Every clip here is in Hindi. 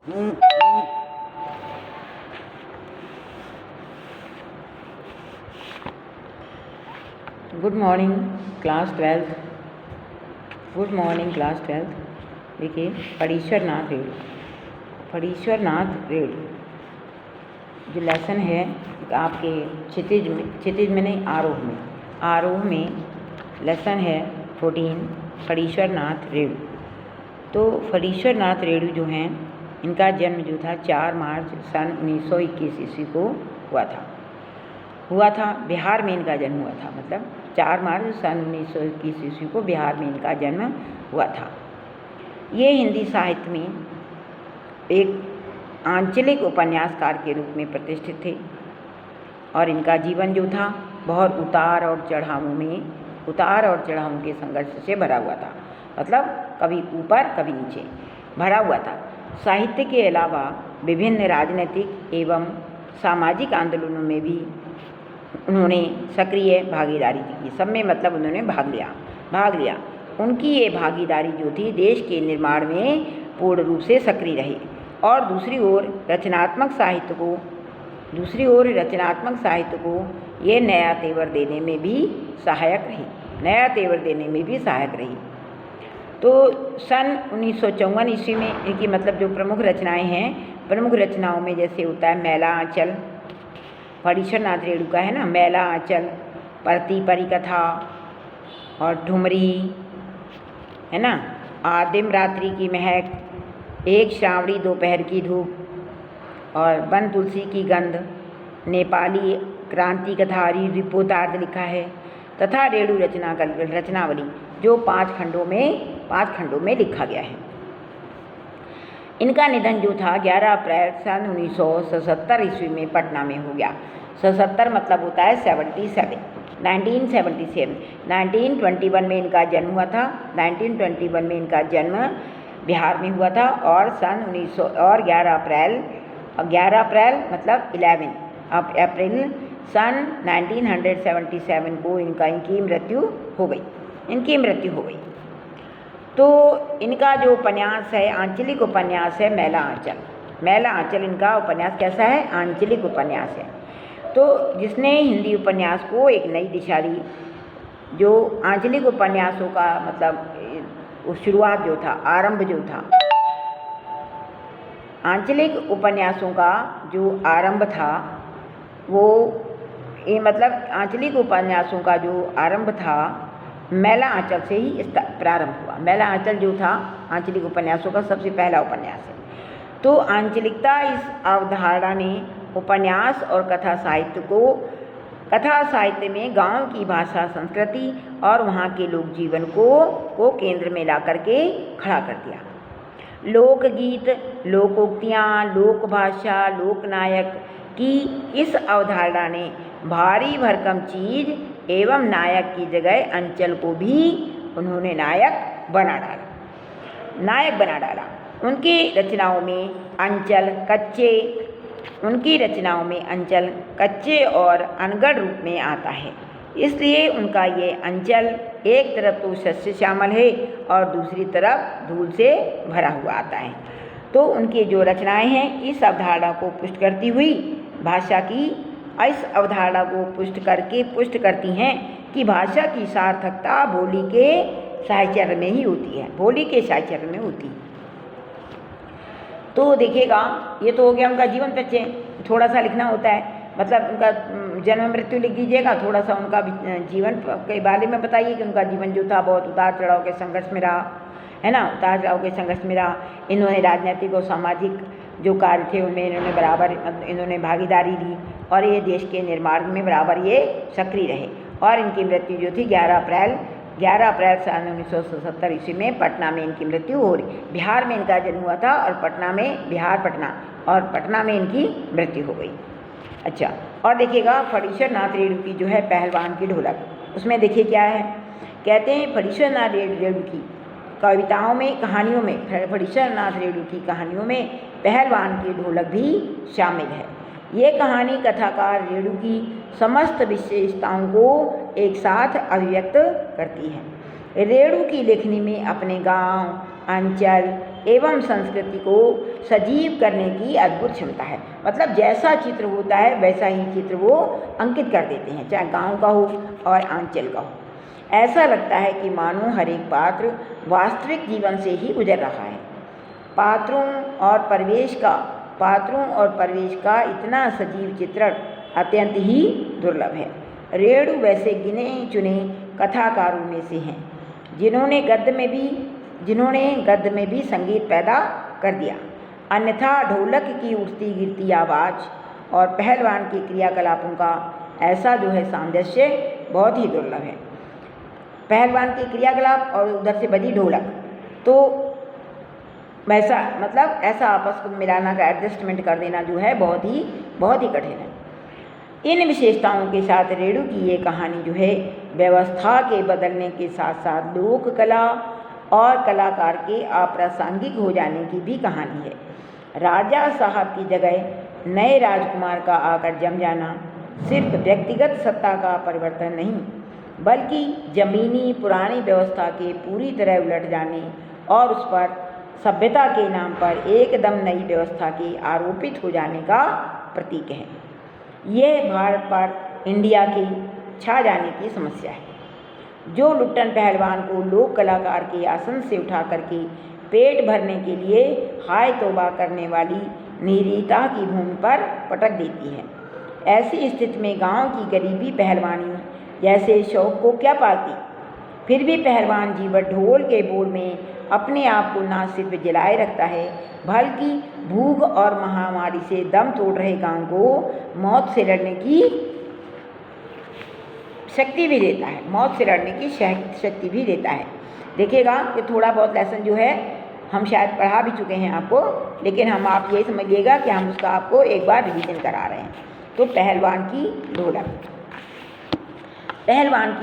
Good morning class 12th। Good morning class 12th। देखिए फणीश्वरनाथ रेणु, फणीश्वरनाथ रेणु जो लेसन है आपके क्षितिज में नहीं, आरोह में लेसन है 14 फणीश्वरनाथ रेणु। तो फणीश्वरनाथ रेणु जो हैं, इनका जन्म जो था 4 मार्च सन 1921 ईस्वी को हुआ था। बिहार में इनका जन्म हुआ था, मतलब 4 मार्च सन 1921 ईस्वी को बिहार में इनका जन्म हुआ था। ये हिंदी साहित्य में एक आंचलिक उपन्यासकार के रूप में प्रतिष्ठित थे और इनका जीवन जो था बहुत उतार और चढ़ावों के संघर्ष से भरा हुआ था, मतलब कभी ऊपर कभी नीचे भरा हुआ था। साहित्य के अलावा विभिन्न राजनीतिक एवं सामाजिक आंदोलनों में भी उन्होंने सक्रिय भागीदारी की, सब में मतलब उन्होंने भाग लिया। उनकी ये भागीदारी जो थी देश के निर्माण में पूर्ण रूप से सक्रिय रही और दूसरी ओर रचनात्मक साहित्य को ये नया तेवर देने में भी सहायक रही। तो सन 1954 ईस्वी में इनकी मतलब जो प्रमुख रचनाओं में जैसे होता है मैला आंचल, फणीश्वरनाथ रेणु का है ना, मैला आंचल, परती परिकथा और ठुमरी है ना, आदिम रात्रि की महक, एक श्रावणी दोपहर की धूप और वन तुलसी की गंध, नेपाली क्रांति कथारी रिपोर्तार्थ लिखा है तथा रेणु रचनावली जो 5 खंडों में लिखा गया है। इनका निधन जो था 11 अप्रैल सन 1977 ईस्वी में पटना में हो गया। 77 मतलब होता है 77, 1977। 1921 में इनका जन्म हुआ था, 1921 में इनका जन्म बिहार में हुआ था और सन 11 अप्रैल मतलब 11 अप्रैल सन 1977 को इनकी मृत्यु हो गई। तो इनका जो उपन्यास है, आंचलिक उपन्यास है मैला आंचल इनका उपन्यास कैसा है? आंचलिक उपन्यास है। तो जिसने हिंदी उपन्यास को एक नई दिशा दी, जो आंचलिक उपन्यासों का मतलब शुरुआत जो था, आरंभ जो था, आंचलिक उपन्यासों का जो आरंभ था वो ये मतलब आंचलिक उपन्यासों का जो आरंभ था मैला आंचल से ही प्रारंभ हुआ। मैला आंचल जो था आंचलिक उपन्यासों का सबसे पहला उपन्यास है। तो आंचलिकता इस अवधारणा ने उपन्यास और कथा साहित्य में गांव की भाषा, संस्कृति और वहाँ के लोक जीवन को केंद्र में ला करके खड़ा कर दिया। लोकगीत, लोकोक्तियाँ, लोकभाषा, लोकनायक की इस अवधारणा ने भारी भरकम चीज एवं नायक की जगह अंचल को भी उन्होंने नायक बना डाला। उनकी रचनाओं में अंचल कच्चे और अनगढ़ रूप में आता है। इसलिए उनका ये अंचल एक तरफ तो शस्य श्यामल है और दूसरी तरफ धूल से भरा हुआ आता है। तो उनकी जो रचनाएं हैं इस अवधारणा को पुष्ट करती हुई भाषा की इस अवधारणा को पुष्ट करती हैं कि भाषा की सार्थकता बोली के साहित्य में ही होती है, तो देखिएगा ये तो हो गया उनका जीवन परिचय। थोड़ा सा लिखना होता है, मतलब उनका जन्म मृत्यु लिख दीजिएगा, थोड़ा सा उनका जीवन के बारे में बताइए कि उनका जीवन जो था बहुत उतार चढ़ाव के संघर्ष में रहा है ना, इन्होंने राजनीतिक और सामाजिक जो कार्य थे उनमें इन्होंने भागीदारी दी और ये देश के निर्माण में बराबर ये सक्रिय रहे। और इनकी मृत्यु जो थी 11 अप्रैल सन 1977 ईस्वी में पटना में इनकी मृत्यु हो रही। बिहार में इनका जन्म हुआ था और पटना में इनकी मृत्यु हो गई। अच्छा, और देखिएगा फणीश्वरनाथ रेणु की जो है पहलवान की ढोलक, उसमें देखिए क्या है, कहते हैं फणीश्वरनाथ रेणु की कविताओं में, कहानियों में, फणीश्वरनाथ रेणु की कहानियों में पहलवान की ढोलक भी शामिल है। ये कहानी कथाकार रेणु की समस्त विशेषताओं को एक साथ अभिव्यक्त करती है। रेणु की लेखनी में अपने गांव, अंचल एवं संस्कृति को सजीव करने की अद्भुत क्षमता है। मतलब जैसा चित्र होता है वैसा ही चित्र वो अंकित कर देते हैं, चाहे गांव का हो और आंचल का हो। ऐसा लगता है कि मानो हर एक पात्र वास्तविक जीवन से ही गुजर रहा है। पात्रों और परिवेश का इतना सजीव चित्रण अत्यंत ही दुर्लभ है। रेणु वैसे गिने चुने कथाकारों में से हैं जिन्होंने गद्य में भी संगीत पैदा कर दिया। अन्यथा ढोलक की उठती गिरती आवाज़ और पहलवान के क्रियाकलापों का ऐसा जो है सामंजस्य बहुत ही दुर्लभ है। पहलवान के क्रियाकलाप और उधर से बजी ढोलक, तो वैसा मतलब ऐसा आपस को मिलाना का एडजस्टमेंट कर देना जो है बहुत ही कठिन है। इन विशेषताओं के साथ रेणु की ये कहानी जो है व्यवस्था के बदलने के साथ साथ लोक कला और कलाकार के अप्रासंगिक हो जाने की भी कहानी है। राजा साहब की जगह नए राजकुमार का आकर जम जाना सिर्फ व्यक्तिगत सत्ता का परिवर्तन नहीं, बल्कि जमीनी पुरानी व्यवस्था के पूरी तरह उलट जाने और उस पर सभ्यता के नाम पर एकदम नई व्यवस्था के आरोपित हो जाने का प्रतीक है। यह भारत पर इंडिया की छा जाने की समस्या है। जो लुट्टन पहलवान को लोक कलाकार के आसन से उठा करके पेट भरने के लिए हाय तौबा करने वाली निरीता की भूमि पर पटक देती है। ऐसी स्थिति में गांव की गरीबी पहलवानी जैसे शौक को क्या पाती। फिर भी पहलवान जीवन ढोल के बोल में अपने आप को न सिर्फ जलाए रखता है, बल्कि भूख और महामारी से दम तोड़ रहे गांव को मौत से लड़ने की शक्ति भी देता है, शक्ति भी देता है। देखिएगा कि थोड़ा बहुत लेसन जो है हम शायद पढ़ा भी चुके हैं आपको, लेकिन आप ये समझिएगा कि हम उसका आपको एक बार रिवीजन करा रहे हैं। तो पहलवान की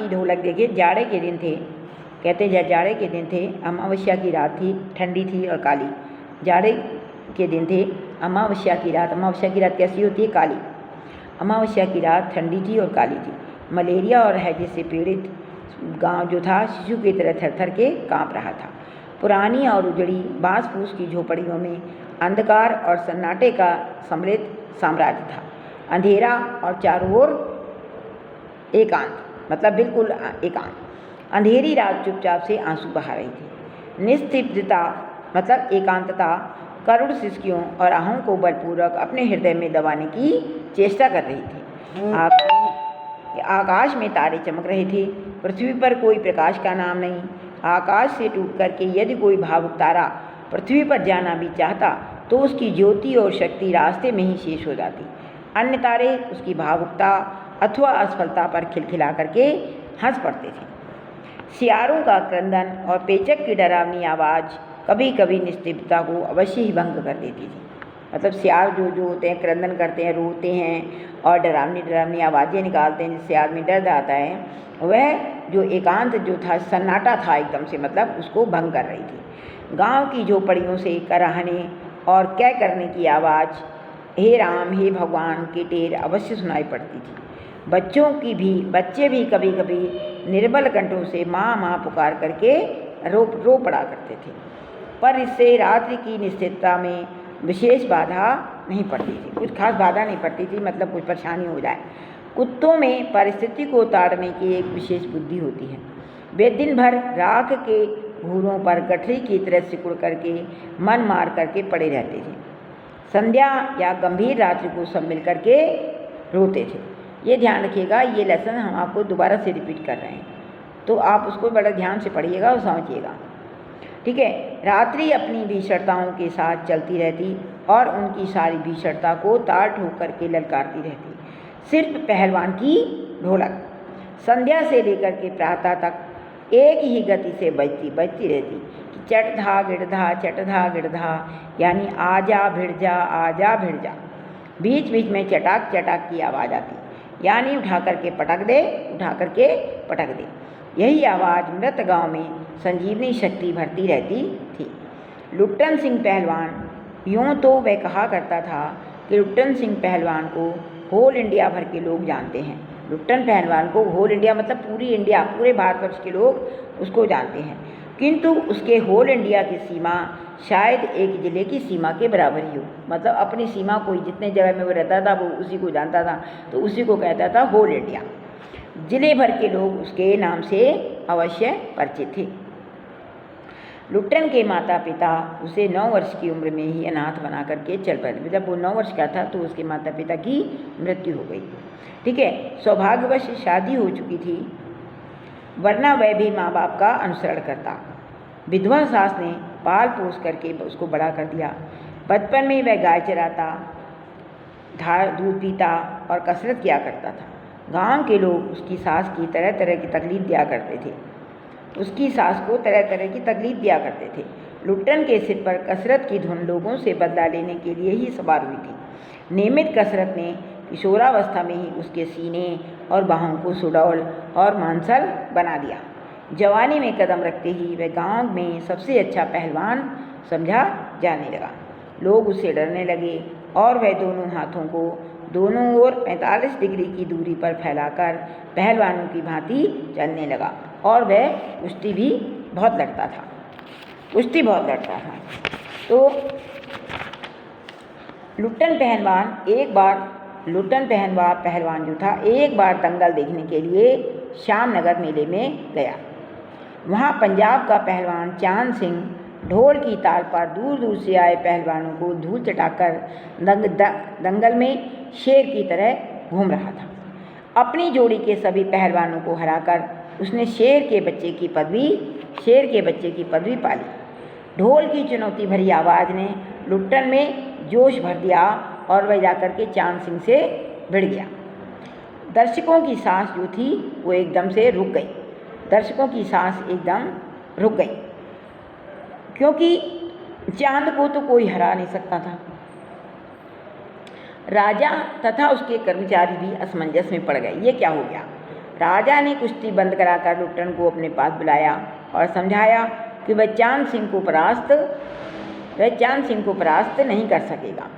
ढोलक देखिए, जाड़े के दिन थे, कहते हैं जाड़े के दिन थे, अमावस्या की रात थी, ठंडी थी और काली। जाड़े के दिन थे, अमावस्या की रात कैसी होती है? काली। अमावस्या की रात ठंडी थी और काली थी। मलेरिया और हैजे से पीड़ित गांव जो था शिशु की तरह थर-थर के कांप रहा था। पुरानी और उजड़ी बांस फूस की झोपड़ियों में अंधकार और सन्नाटे का समृद्ध साम्राज्य था। अंधेरा और चारों ओर एकांत, मतलब बिल्कुल एकांत। अंधेरी रात चुपचाप से आंसू बहा रही थी। निस्तब्धता मतलब एकांतता करुण सिसकियों और आहों को बलपूर्वक अपने हृदय में दबाने की चेष्टा कर रही थी। आकाश में तारे चमक रहे थे। पृथ्वी पर कोई प्रकाश का नाम नहीं। आकाश से टूट करके यदि कोई भावुक तारा पृथ्वी पर जाना भी चाहता तो उसकी ज्योति और शक्ति रास्ते में ही शेष हो जाती। अन्य तारे उसकी भावुकता अथवा असफलता पर खिलखिला करके हंस पड़ते थे। सियारों का क्रंदन और पेचक की डरावनी आवाज़ कभी कभी निस्तब्धता को अवश्य ही भंग कर देती थी। मतलब सियार जो होते हैं क्रंदन करते हैं, रोते हैं और डरावनी आवाज़ें निकालते हैं जिससे आदमी डर जाता है, वह जो एकांत जो था, सन्नाटा था एकदम से, मतलब उसको भंग कर रही थी। गांव की झोपड़ियों से कराहने और कै करने की आवाज़ हे राम हे भगवान की टेर अवश्य सुनाई पड़ती थी। बच्चे भी कभी कभी निर्बल कंठों से माँ माँ पुकार करके रो पड़ा करते थे, पर इससे रात्रि की निश्चितता में विशेष बाधा नहीं पड़ती थी। कुछ खास बाधा नहीं पड़ती थी, मतलब कुछ परेशानी हो जाए। कुत्तों में परिस्थिति को ताड़ने की एक विशेष बुद्धि होती है। वे दिन भर राख के घूरों पर गठरी की तरह सिकुड़ करके मन मार करके पड़े रहते थे। संध्या या गंभीर रात्रि को सब मिल करके रोते थे। ये ध्यान रखिएगा, ये लेसन हम आपको दोबारा से रिपीट कर रहे हैं, तो आप उसको बड़ा ध्यान से पढ़िएगा और समझिएगा, ठीक है। रात्रि अपनी भीषणताओं के साथ चलती रहती और उनकी सारी भीषणता को ताड़ ठोक करके ललकारती रहती। सिर्फ पहलवान की ढोलक संध्या से लेकर के प्रातः तक एक ही गति से बजती रहती कि चटधा गिड़धा, यानी आजा भिड़ जा। बीच बीच में चटाक चटाक की आवाज़ आती, यानी उठा करके पटक दे। यही आवाज़ मृत गांव में संजीवनी शक्ति भरती रहती थी। लुट्टन सिंह पहलवान, यूँ तो वह कहा करता था कि लुट्टन सिंह पहलवान को होल इंडिया भर के लोग जानते हैं। लुट्टन पहलवान को होल इंडिया मतलब पूरी इंडिया, पूरे भारतवर्ष के लोग उसको जानते हैं। किंतु उसके होल इंडिया की सीमा शायद एक ज़िले की सीमा के बराबर ही हो। मतलब अपनी सीमा कोई जितने जगह में वो रहता था वो उसी को जानता था, तो उसी को कहता था होल इंडिया। ज़िले भर के लोग उसके नाम से अवश्य परिचित थे। लुट्टन के माता पिता उसे 9 वर्ष की उम्र में ही अनाथ बना करके चल पड़े। जब वो 9 वर्ष का था तो उसके माता पिता की मृत्यु हो गई। ठीक है, सौभाग्यवश शादी हो चुकी थी, वरना वह भी माँ बाप का अनुसरण करता। विधवा सास ने पाल पोस करके उसको बड़ा कर दिया। बचपन में वह गाय चराता, दूध पीता और कसरत किया करता था। गांव के लोग उसकी सास की तरह तरह की तकलीफ दिया करते थे, उसकी सास को तरह तरह की तकलीफ दिया करते थे। लुट्टन के सिर पर कसरत की धुन लोगों से बदला लेने के लिए ही सवार हुई थी। नियमित कसरत ने किशोरावस्था में ही उसके सीने और बाहों को सुडौल और मांसल बना दिया। जवानी में कदम रखते ही वह गांव में सबसे अच्छा पहलवान समझा जाने लगा। लोग उससे डरने लगे और वह दोनों हाथों को दोनों ओर 45 डिग्री की दूरी पर फैलाकर पहलवानों की भांति चलने लगा। और वह कुश्ती भी बहुत लड़ता था, कुश्ती बहुत लड़ता था। तो लुट्टन पहलवान जो था एक बार दंगल देखने के लिए श्यामनगर मेले में गया। वहाँ पंजाब का पहलवान चांद सिंह ढोल की ताल पर दूर दूर से आए पहलवानों को धूल चटाकर दंगल में शेर की तरह घूम रहा था। अपनी जोड़ी के सभी पहलवानों को हराकर उसने शेर के बच्चे की पदवी पाली। ढोल की चुनौती भरी आवाज़ ने लुट्टन में जोश भर दिया और वह जाकर के चांद सिंह से भिड़ गया। दर्शकों की सांस जो थी वो एकदम से रुक गई। दर्शकों की सांस एकदम रुक गई, क्योंकि चांद को तो कोई हरा नहीं सकता था। राजा तथा उसके कर्मचारी भी असमंजस में पड़ गए। ये क्या हो गया? राजा ने कुश्ती बंद कराकर लुट्टन को अपने पास बुलाया और समझाया कि वह चांद सिंह को परास्त नहीं कर सकेगा,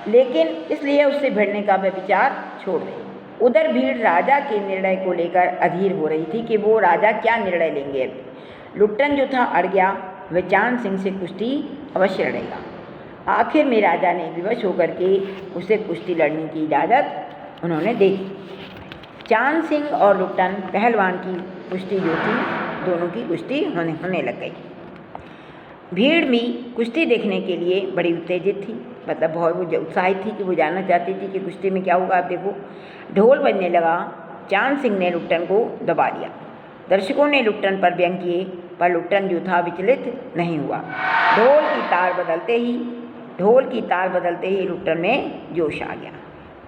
लेकिन इसलिए उससे भिड़ने का वह विचार छोड़ दे। उधर भीड़ राजा के निर्णय को लेकर अधीर हो रही थी कि वो राजा क्या निर्णय लेंगे। लुट्टन जो था अड़ गया, वह चांद सिंह से कुश्ती अवश्य लड़ेगा। आखिर में राजा ने विवश होकर के उसे कुश्ती लड़ने की इजाज़त उन्होंने दे दी। चांद सिंह और लुट्टन पहलवान की कुश्ती जो थी, दोनों की कुश्ती होने लग गई। भीड़ भी कुश्ती देखने के लिए बड़ी उत्तेजित थी, मतलब बहुत वो उत्साहित थी कि वो जानना चाहती थी कि कुश्ती में क्या होगा। आप देखो, ढोल बजने लगा। चांद सिंह ने लुट्टन को दबा दिया। दर्शकों ने लुट्टन पर व्यंग किए, पर लुट्टन जो था विचलित नहीं हुआ। ढोल की ताल बदलते ही लुट्टन में जोश आ गया।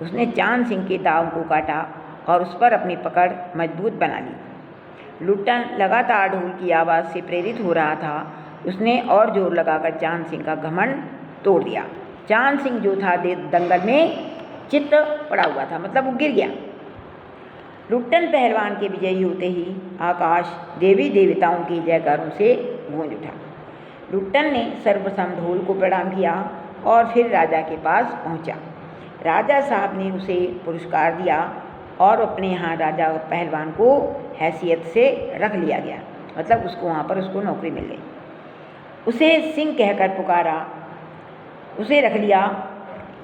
उसने चांद सिंह के दाव को काटा और उस पर अपनी पकड़ मजबूत बना ली। लुट्टन लगातार ढोल की आवाज़ से प्रेरित हो रहा था। उसने और जोर लगाकर चांद सिंह का घमंड तोड़ दिया। चांद सिंह जो था दंगल में चित्त पड़ा हुआ था, मतलब वो गिर गया। लुट्टन पहलवान के विजयी होते ही आकाश देवी देवताओं की जयकारों से गूंज उठा। लुट्टन ने सर्वप्रथम ढोल को प्रणाम किया और फिर राजा के पास पहुंचा। राजा साहब ने उसे पुरस्कार दिया और अपने यहाँ राजा पहलवान को हैसियत से रख लिया गया, मतलब उसको वहाँ पर उसको नौकरी मिल गई। उसे सिंह कहकर पुकारा, उसे रख लिया।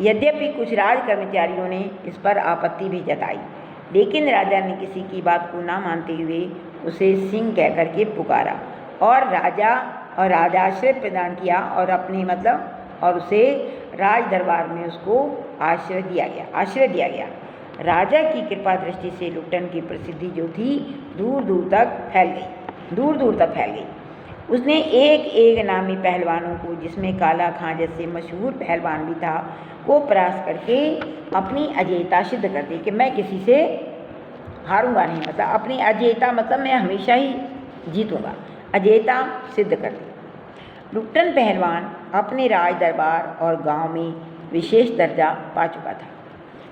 यद्यपि कुछ राज कर्मचारियों ने इस पर आपत्ति भी जताई, लेकिन राजा ने किसी की बात को ना मानते हुए उसे सिंह कहकर के पुकारा और राजाश्रय प्रदान किया और उसे राज दरबार में उसको आश्रय दिया गया। राजा की कृपा दृष्टि से लुट्टन की प्रसिद्धि जो थी दूर दूर तक फैल गई। उसने एक नामी पहलवानों को, जिसमें काला खां जैसे मशहूर पहलवान भी था, को परास्त करके अपनी अजेयता सिद्ध कर दी कि मैं किसी से हारूंगा नहीं। मतलब अपनी अजेयता, मतलब मैं हमेशा ही जीतूंगा, अजेयता सिद्ध कर दी। लुट्टन पहलवान अपने राज दरबार और गांव में विशेष दर्जा पा चुका था।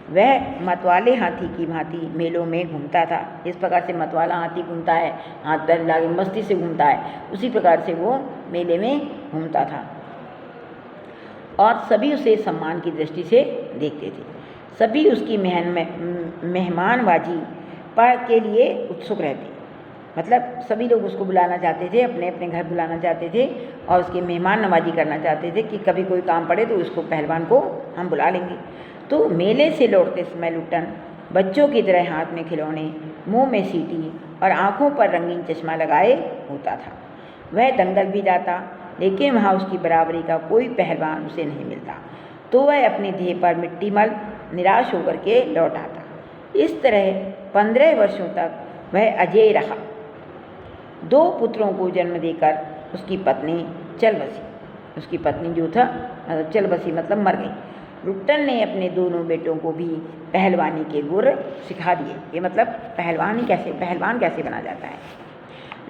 वह मतवाले हाथी की भांति मेलों में घूमता था। इस प्रकार से मतवाला हाथी घूमता है, हाथ दर लागे मस्ती से घूमता है, उसी प्रकार से वो मेले में घूमता था और सभी उसे सम्मान की दृष्टि से देखते थे। सभी उसकी मेहमानबाजी के लिए उत्सुक रहते। मतलब सभी लोग उसको बुलाना चाहते थे, अपने अपने घर बुलाना चाहते थे और उसकी मेहमान नवाजी करना चाहते थे कि कभी कोई काम पड़े तो उसको पहलवान को हम बुला लेंगे। तो मेले से लौटते समय लुट्टन बच्चों की तरह हाथ में खिलौने, मुंह में सीटी और आँखों पर रंगीन चश्मा लगाए होता था। वह दंगल भी जाता, लेकिन वहाँ उसकी बराबरी का कोई पहलवान उसे नहीं मिलता, तो वह अपने देह पर मिट्टी मल निराश होकर के लौट आता। इस तरह 15 वर्षों तक वह अजेय रहा। 2 पुत्रों को जन्म देकर उसकी पत्नी चल बसी। उसकी पत्नी जो था चल बसी मतलब मर गई। लुट्टन ने अपने दोनों बेटों को भी पहलवानी के गुर सिखा दिए। ये मतलब पहलवान कैसे बना जाता है।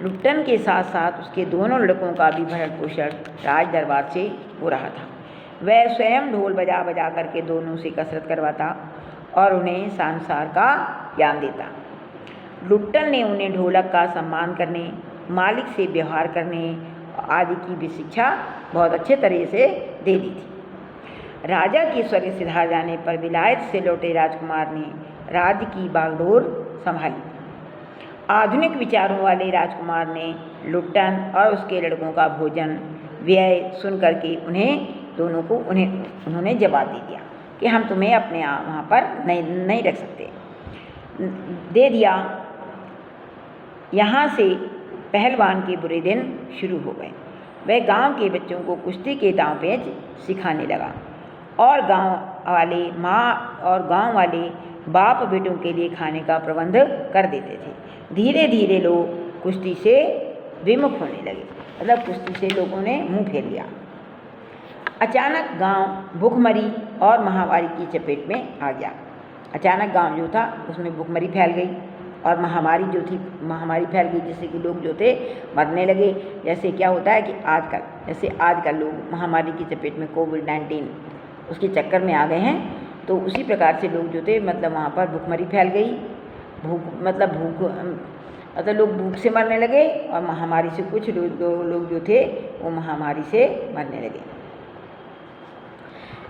लुट्टन के साथ साथ उसके दोनों लड़कों का भी भरण पोषण राज दरबार से हो रहा था। वह स्वयं ढोल बजा बजा करके दोनों से कसरत करवाता और उन्हें संसार का ज्ञान देता। लुट्टन ने उन्हें ढोलक का सम्मान करने, मालिक से व्यवहार करने आदि की भी शिक्षा बहुत अच्छे तरह से दे दी थी। राजा की स्वर्ग सिधार जाने पर विलायत से लौटे राजकुमार ने राज्य की बागडोर संभाली। आधुनिक विचारों वाले राजकुमार ने लुट्टन और उसके लड़कों का भोजन व्यय सुन करके उन्होंने जवाब दे दिया कि हम तुम्हें अपने वहाँ पर नहीं रख सकते, दे दिया। यहाँ से पहलवान के बुरे दिन शुरू हो गए। वह गांव के बच्चों को कुश्ती के दांव पेच सिखाने लगा और गांव वाले बाप बेटों के लिए खाने का प्रबंध कर देते थे। धीरे धीरे लोग कुश्ती से विमुख होने लगे, मतलब कुश्ती से लोगों ने मुंह फेर लिया। अचानक गांव भूखमरी और महामारी की चपेट में आ गया। अचानक गांव जो था उसमें भूखमरी फैल गई और महामारी फैल गई, जिससे कि लोग जो थे मरने लगे। जैसे क्या होता है कि आजकल लोग महामारी की चपेट में कोविड-19 उसके चक्कर में आ गए हैं, तो उसी प्रकार से लोग जो थे मतलब वहाँ पर भूखमरी फैल गई। लोग भूख से मरने लगे और महामारी से कुछ लोग जो थे वो महामारी से मरने लगे।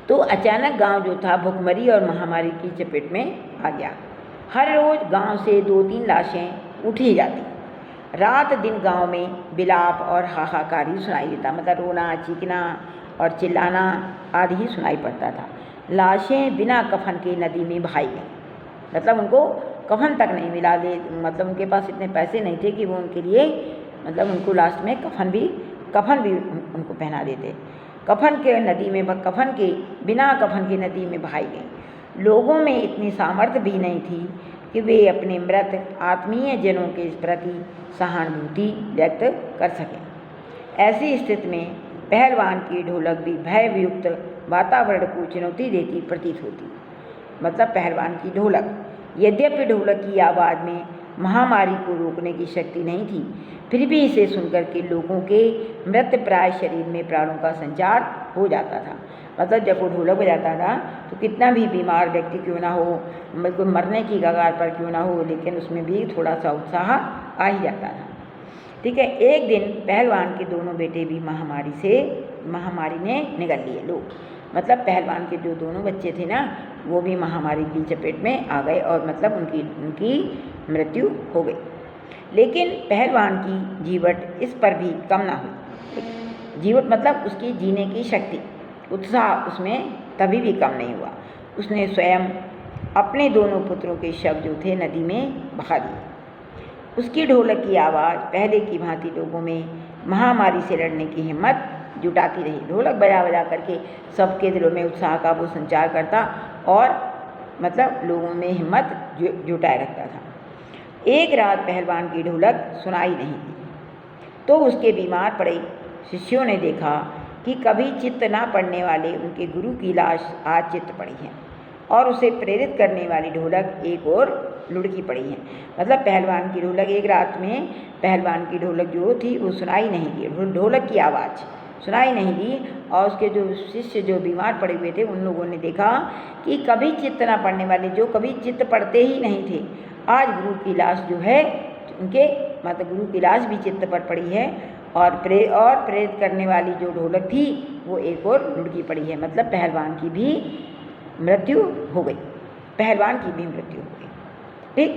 तो अचानक गांव जो था भूखमरी और महामारी की चपेट में आ गया। हर रोज़ गांव से 2-3 लाशें उठी जाती। रात दिन गांव में बिलाप और हाहाकार ही सुनाई देता, मतलब रोना, चीखना और चिल्लाना आदि ही सुनाई पड़ता था। लाशें बिना कफन के नदी में बहाई गईं, मतलब उनको कफन तक नहीं मिला दे, मतलब उनके पास इतने पैसे नहीं थे कि वो उनके लिए मतलब उनको लास्ट में कफन भी उनको पहना देते। कफन के बिना कफन की नदी में बहाई गई। लोगों में इतनी सामर्थ्य भी नहीं थी कि वे अपने मृत आत्मीय जनों के प्रति सहानुभूति व्यक्त कर सकें। ऐसी स्थिति में पहलवान की ढोलक भी भययुक्त वातावरण को चुनौती देती प्रतीत होती। मतलब पहलवान की ढोलक, यद्यपि ढोलक की आवाज़ में महामारी को रोकने की शक्ति नहीं थी, फिर भी इसे सुनकर के लोगों के मृत प्राय शरीर में प्राणों का संचार हो जाता था। मतलब जब वो ढोलक बजाता था तो कितना भी बीमार व्यक्ति क्यों ना हो, बिल्कुल मरने की कगार पर क्यों ना हो, लेकिन उसमें भी थोड़ा सा उत्साह आ ही जाता था। ठीक है। एक दिन पहलवान के दोनों बेटे भी महामारी ने निगल लिए। लोग मतलब पहलवान के जो दोनों बच्चे थे ना, वो भी महामारी की चपेट में आ गए और मतलब उनकी मृत्यु हो गई। लेकिन पहलवान की जीवट इस पर भी कम ना हुई। जीवट मतलब उसकी जीने की शक्ति, उत्साह उसमें तभी भी कम नहीं हुआ। उसने स्वयं अपने दोनों पुत्रों के शव जो थे नदी में बहा दिए। उसकी ढोलक की आवाज़ पहले की भांति लोगों में महामारी से लड़ने की हिम्मत जुटाती रही। ढोलक बजा बजा करके सबके दिलों में उत्साह का वो संचार करता और मतलब लोगों में हिम्मत जुटाए रखता था। एक रात पहलवान की ढोलक सुनाई नहीं दी तो उसके बीमार पड़े शिष्यों ने देखा कि कभी चित्त ना पड़ने वाले उनके गुरु की लाश आज चित्त पड़ी है और उसे प्रेरित करने वाली ढोलक एक और लुढ़की पड़ी है। मतलब पहलवान की ढोलक, एक रात में पहलवान की ढोलक जो थी वो सुनाई नहीं दी, ढोलक की आवाज़ सुनाई नहीं दी और उसके जो शिष्य जो बीमार पड़े हुए थे उन लोगों ने देखा कि कभी चित्त ना पड़ने वाले, जो कभी चित्त पड़ते ही नहीं थे, आज गुरु की लाश जो है उनके मतलब गुरु की लाश भी चित्त पर पड़ी है और प्रेरित करने वाली जो ढोलक थी वो एक और लुढ़की पड़ी है। मतलब पहलवान की भी मृत्यु हो गई। ठीक।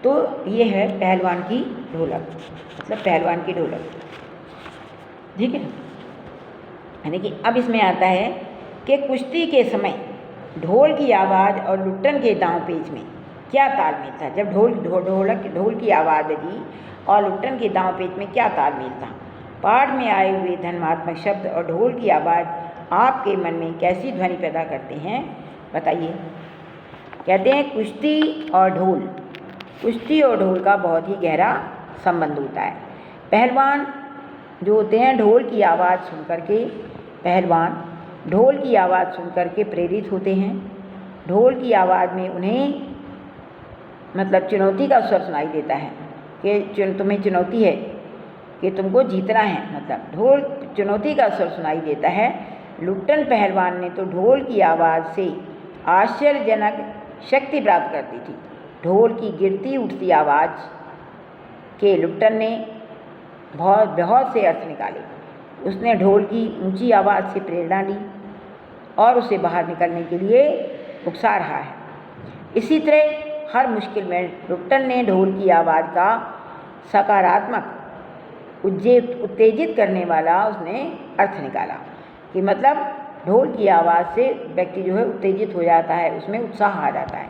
तो ये है पहलवान की ढोलक, मतलब पहलवान की ढोलक। ठीक है, यानी कि अब इसमें आता है कि कुश्ती के समय ढोल की आवाज़ और लुट्टन के दांव पेच में क्या तालमेल था। जब ढोल की आवाज़ बजी और लुट्टन के दांव पेच में क्या तालमेल था। पाठ में आए हुए धन्यात्मक शब्द और ढोल की आवाज़ आपके मन में कैसी ध्वनि पैदा करते हैं, बताइए। कहते हैं कुश्ती और ढोल का बहुत ही गहरा संबंध होता है। पहलवान जो होते हैं ढोल की आवाज़ सुन करके प्रेरित होते हैं। ढोल की आवाज़ में उन्हें मतलब चुनौती का स्वर सुनाई देता है कि तुम्हें चुनौती है कि तुमको जीतना है, मतलब ढोल चुनौती का स्वर सुनाई देता है। लुट्टन पहलवान ने तो ढोल की आवाज़ से आश्चर्यजनक शक्ति प्राप्त करती थी। ढोल की गिरती उठती आवाज़ के लुट्टन ने बहुत से अर्थ निकाले। उसने ढोल की ऊंची आवाज़ से प्रेरणा ली और उसे बाहर निकलने के लिए उकसा रहा है। इसी तरह हर मुश्किल में लुट्टन ने ढोल की आवाज़ का सकारात्मक उत्तेजित करने वाला उसने अर्थ निकाला कि मतलब ढोल की आवाज़ से व्यक्ति जो है उत्तेजित हो जाता है, उसमें उत्साह आ जाता है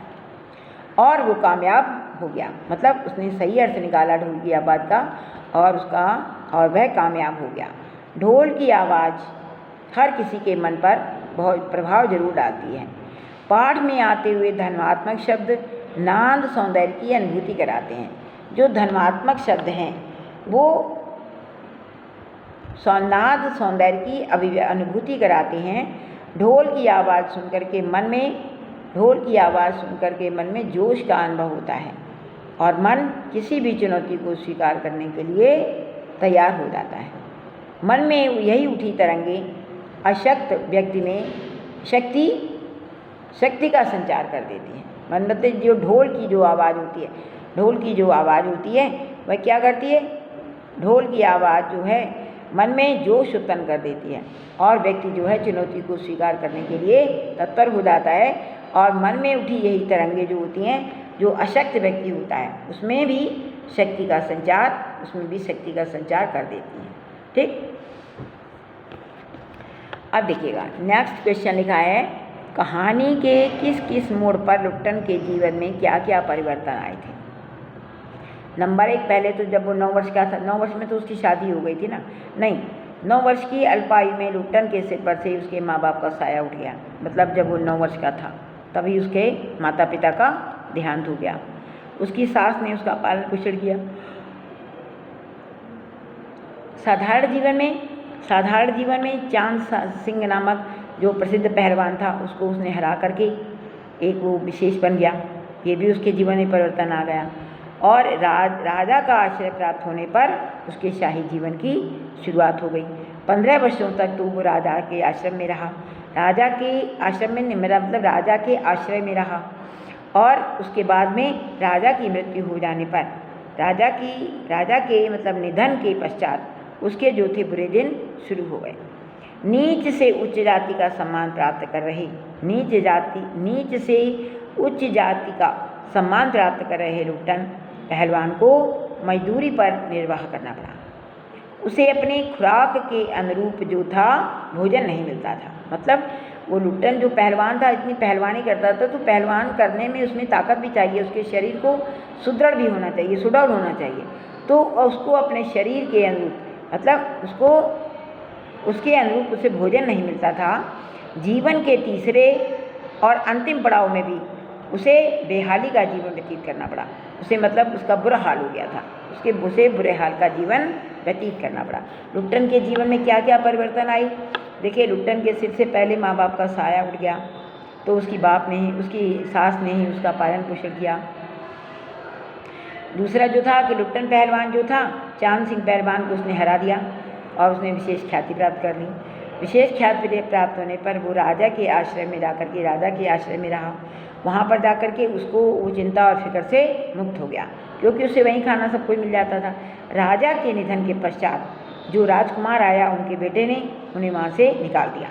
और वो कामयाब हो गया। मतलब उसने सही अर्थ निकाला ढोल की आवाज़ का और वह कामयाब हो गया। ढोल की आवाज़ हर किसी के मन पर बहुत प्रभाव जरूर डालती है। पाठ में आते हुए धन्यात्मक शब्द नाद सौंदर्य की अनुभूति कराते हैं। जो धन्यात्मक शब्द हैं वो नाद सौंदर्य की अनुभूति कराते हैं। ढोल की आवाज़ सुनकर के मन में जोश का अनुभव होता है और मन किसी भी चुनौती को स्वीकार करने के लिए तैयार हो जाता है। मन में यही उठी तरंगे अशक्त व्यक्ति में शक्ति का संचार कर देती है। मतलब जो ढोल की जो आवाज़ होती है वह क्या करती है, ढोल की आवाज़ जो है मन में जोश उत्पन्न कर देती है और व्यक्ति जो है चुनौती को स्वीकार करने के लिए तत्पर हो जाता है। और मन में उठी यही तरंगे जो होती हैं, जो अशक्त व्यक्ति होता है उसमें भी शक्ति का संचार कर देती हैं। ठीक, अब देखिएगा नेक्स्ट क्वेश्चन लिखा है, कहानी के किस किस मोड़ पर लुट्टन के जीवन में क्या क्या परिवर्तन आए थे। नंबर 1, पहले तो जब वो 9 वर्ष का था, 9 वर्ष में तो उसकी शादी हो गई थी ना, नहीं 9 वर्ष की अल्पायु में लुट्टन के सिर पर से उसके माँ बाप का साया उठ गया। मतलब जब वो 9 वर्ष का था तभी उसके माता पिता का देहांत हो गया। उसकी सास ने उसका पालन पोषण किया। साधारण जीवन में चांद सिंह नामक जो प्रसिद्ध पहलवान था उसको उसने हरा करके एक वो विशेष बन गया। ये भी उसके जीवन में परिवर्तन आ गया। और राजा का आश्रय प्राप्त होने पर उसके शाही जीवन की शुरुआत हो गई। 15 वर्षों तक तो वो राजा के आश्रम में रहा। राजा के आश्रय में रहा और उसके बाद में राजा की मृत्यु हो जाने पर राजा के मतलब निधन के पश्चात उसके जो थे बुरे दिन शुरू हो गए। नीच से उच्च जाति का सम्मान प्राप्त कर रहे लुट्टन पहलवान को मजदूरी पर निर्वाह करना पड़ा। उसे अपनी खुराक के अनुरूप जो था भोजन नहीं मिलता था। मतलब वो लुट्टन जो पहलवान था इतनी पहलवानी करता था, तो पहलवान करने में उसमें ताकत भी चाहिए, उसके शरीर को सुदृढ़ भी होना चाहिए, सुडौल होना चाहिए। तो उसको अपने शरीर के अनुरूप उसके अनुरूप उसे भोजन नहीं मिलता था। जीवन के तीसरे और अंतिम पड़ाव में भी उसे बेहाली का जीवन व्यतीत करना पड़ा। उसे मतलब उसका बुरा हाल हो गया था, उसे बुरे हाल का जीवन व्यतीत करना पड़ा। लुट्टन के जीवन में क्या क्या परिवर्तन आई, देखिए लुट्टन के सिर से पहले माँ बाप का साया उठ गया, तो उसकी सास ने ही उसका पालन पोषण किया। दूसरा जो था कि लुट्टन पहलवान जो था चांद सिंह पहलवान को उसने हरा दिया और उसने विशेष ख्याति प्राप्त कर ली। विशेष ख्याति प्राप्त होने पर वो राजा के आश्रय में रहा। वहाँ पर जाकर के उसको वो चिंता और फिक्र से मुक्त हो गया, क्योंकि उसे वहीं खाना सब कुछ मिल जाता था। राजा के निधन के पश्चात जो राजकुमार आया उनके बेटे ने उन्हें वहाँ से निकाल दिया,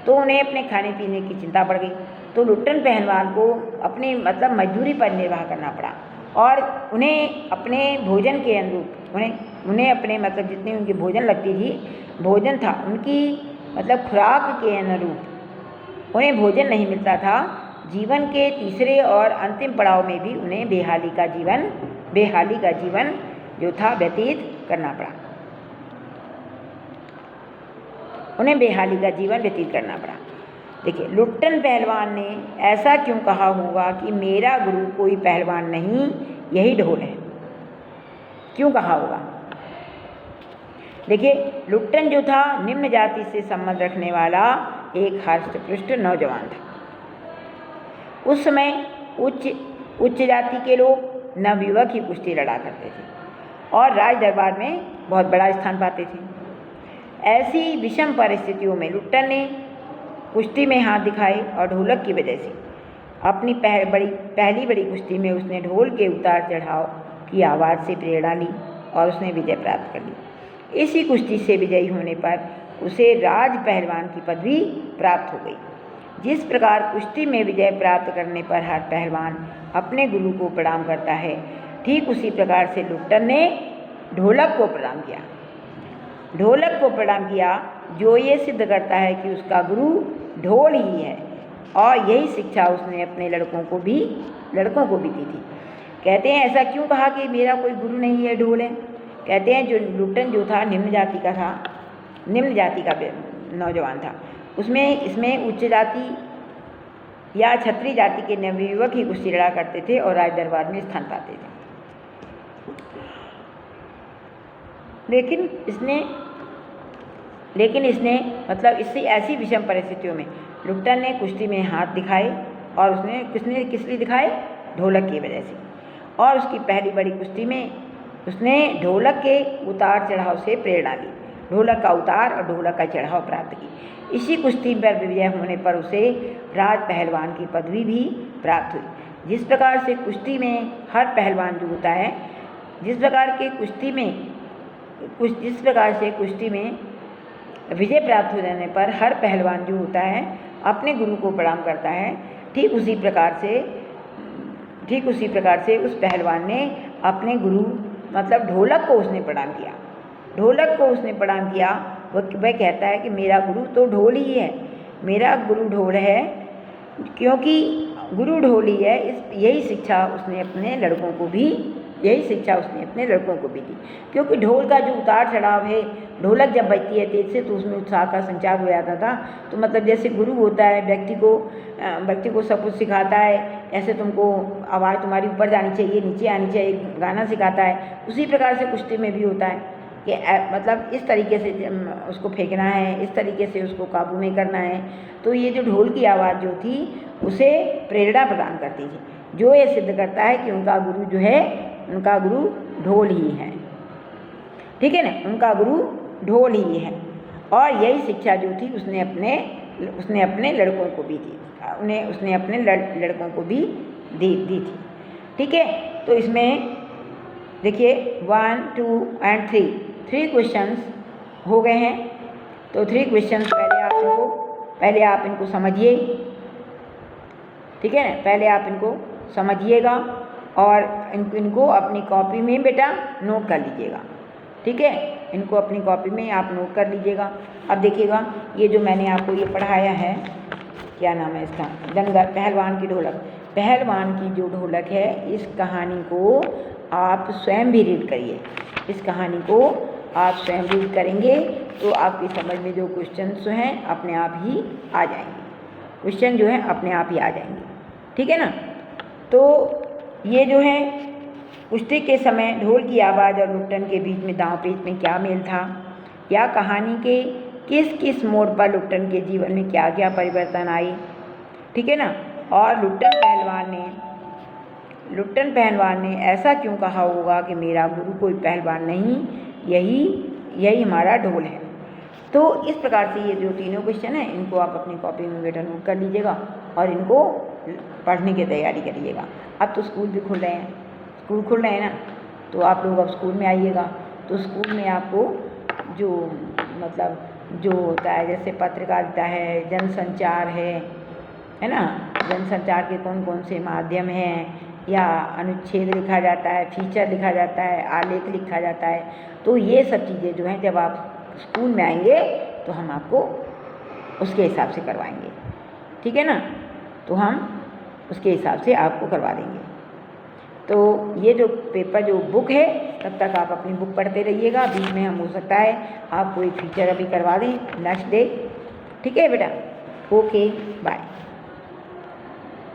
तो उन्हें अपने खाने पीने की चिंता बढ़ गई। तो लुट्टन पहलवान को अपने मतलब मजदूरी पर निर्वाह करना पड़ा और उन्हें अपने भोजन के अनुरूप उन्हें अपने मतलब जितनी उनकी भोजन लगती थी, भोजन था उनकी मतलब खुराक के अनुरूप उन्हें भोजन नहीं मिलता था। जीवन के तीसरे और अंतिम पड़ाव में भी उन्हें बेहाली का जीवन जो था व्यतीत करना पड़ा। उन्हें बेहाली का जीवन व्यतीत करना पड़ा। देखिए, लुट्टन पहलवान ने ऐसा क्यों कहा होगा कि मेरा गुरु कोई पहलवान नहीं, यही ढोल है? क्यों कहा होगा? देखिए, लुट्टन जो था निम्न जाति से संबंध रखने वाला एक हष्ट-पुष्ट नौजवान था। उस समय उच्च जाति के लोग नवयुवक ही कुश्ती लड़ा करते थे और राज दरबार में बहुत बड़ा स्थान पाते थे। ऐसी विषम परिस्थितियों में लुट्टन ने कुश्ती में हाथ दिखाए और ढोलक की वजह से अपनी पहली बड़ी कुश्ती में उसने ढोल के उतार चढ़ाव की आवाज़ से प्रेरणा ली और उसने विजय प्राप्त कर ली। इसी कुश्ती से विजयी होने पर उसे राज पहलवान की पदवी प्राप्त हो गई। जिस प्रकार कुश्ती में विजय प्राप्त करने पर हर पहलवान अपने गुरु को प्रणाम करता है, ठीक उसी प्रकार से लुट्टन ने ढोलक को प्रणाम किया। ढोलक को प्रणाम किया जो ये सिद्ध करता है कि उसका गुरु ढोल ही है, और यही शिक्षा उसने अपने लड़कों को भी दी थी। कहते हैं ऐसा क्यों कहा कि मेरा कोई गुरु नहीं है, ढोल है? कहते हैं जो लुट्टन जो था निम्न जाति का नौजवान था। इसमें उच्च जाति या क्षत्रिय जाति के नवयुवक ही कुश्ती लड़ा करते थे और राज दरबार में स्थान पाते थे। लेकिन इसने मतलब इससे ऐसी विषम परिस्थितियों में लुट्टन ने कुश्ती में हाथ दिखाए और उसने किस लिए दिखाए? ढोलक की वजह से। और उसकी पहली बड़ी कुश्ती में उसने ढोलक के उतार चढ़ाव से प्रेरणा ली, ढोलक का उतार और ढोलक का चढ़ाव प्राप्त की। इसी कुश्ती पर विजय होने पर उसे राज पहलवान की पदवी भी प्राप्त हुई। जिस प्रकार से कुश्ती में हर पहलवान जो होता है, जिस प्रकार से कुश्ती में विजय प्राप्त हो जाने पर हर पहलवान जो होता है अपने गुरु को प्रणाम करता है, ठीक उसी प्रकार से उस पहलवान ने अपने गुरु मतलब ढोलक को उसने प्रणाम किया। वह कहता है कि मेरा गुरु तो ढोल ही है, मेरा गुरु ढोल है, क्योंकि गुरु ढोल ही है। यही शिक्षा उसने अपने लड़कों को भी दी। क्योंकि ढोल का जो उतार चढ़ाव है, ढोलक जब बजती है तेज से तो उसमें उत्साह का संचार हो जाता था। तो मतलब जैसे गुरु होता है व्यक्ति को सब कुछ सिखाता है, ऐसे तुमको आवाज़ तुम्हारी ऊपर जानी चाहिए, नीचे आनी चाहिए, गाना सिखाता है। उसी प्रकार से कुश्ती में भी होता है कि मतलब इस तरीके से उसको फेंकना है, इस तरीके से उसको काबू में करना है। तो ये जो ढोल की आवाज़ जो थी उसे प्रेरणा प्रदान करती थी, जो ये सिद्ध करता है कि उनका गुरु ढोल ही है। ठीक है ना, उनका गुरु ढोल ही है। और यही शिक्षा जो थी उसने अपने लड़कों को भी दी, उसने अपने लड़कों को भी दी थी। ठीक है, तो इसमें देखिए 1, 2 and 3 क्वेश्चंस हो गए हैं। तो 3 क्वेश्चंस पहले आप इनको समझिए। ठीक है ना, पहले आप इनको समझिएगा और इनको अपनी कॉपी में बेटा नोट कर लीजिएगा। ठीक है, इनको अपनी कॉपी में आप नोट कर लीजिएगा। अब देखिएगा, ये जो मैंने आपको ये पढ़ाया है, क्या नाम है इसका, पहलवान की ढोलक। पहलवान की जो ढोलक है, इस कहानी को आप स्वयं भी रीड करिए। इस कहानी को आप स्वयं रीड करेंगे तो आपकी समझ में जो क्वेश्चंस हैं अपने आप ही आ जाएंगे। क्वेश्चन जो है अपने आप ही आ जाएंगे। ठीक है ना। तो ये जो है कुश्ती के समय ढोल की आवाज़ और लुट्टन के बीच में दांव पेच में क्या मेल था, या कहानी के किस किस मोड़ पर लुट्टन के जीवन में क्या क्या परिवर्तन आए। ठीक है ना। और लुट्टन पहलवान ने ऐसा क्यों कहा होगा कि मेरा गुरु कोई पहलवान नहीं, यही हमारा ढोल है। तो इस प्रकार से ये जो तीनों क्वेश्चन हैं इनको आप अपनी कॉपी में बेटा नोट कर लीजिएगा और इनको पढ़ने की तैयारी करिएगा। अब तो स्कूल भी खुल रहे हैं ना, तो आप लोग अब स्कूल में आइएगा। तो स्कूल में आपको जो होता है जैसे पत्रकारिता है, जनसंचार है ना, जनसंचार के कौन कौन से माध्यम हैं, या अनुच्छेद लिखा जाता है, फीचर लिखा जाता है, आलेख लिखा जाता है। तो ये सब चीज़ें जो हैं जब आप स्कूल में आएंगे तो हम आपको उसके हिसाब से करवाएंगे, ठीक है ना। तो हम उसके हिसाब से आपको करवा देंगे। तो ये जो पेपर जो बुक है तब तक आप अपनी बुक पढ़ते रहिएगा। बीच में हम हो सकता है आपको एक फीचर अभी करवा दें नेक्स्ट डे, ठीक है बेटा। Okay bye.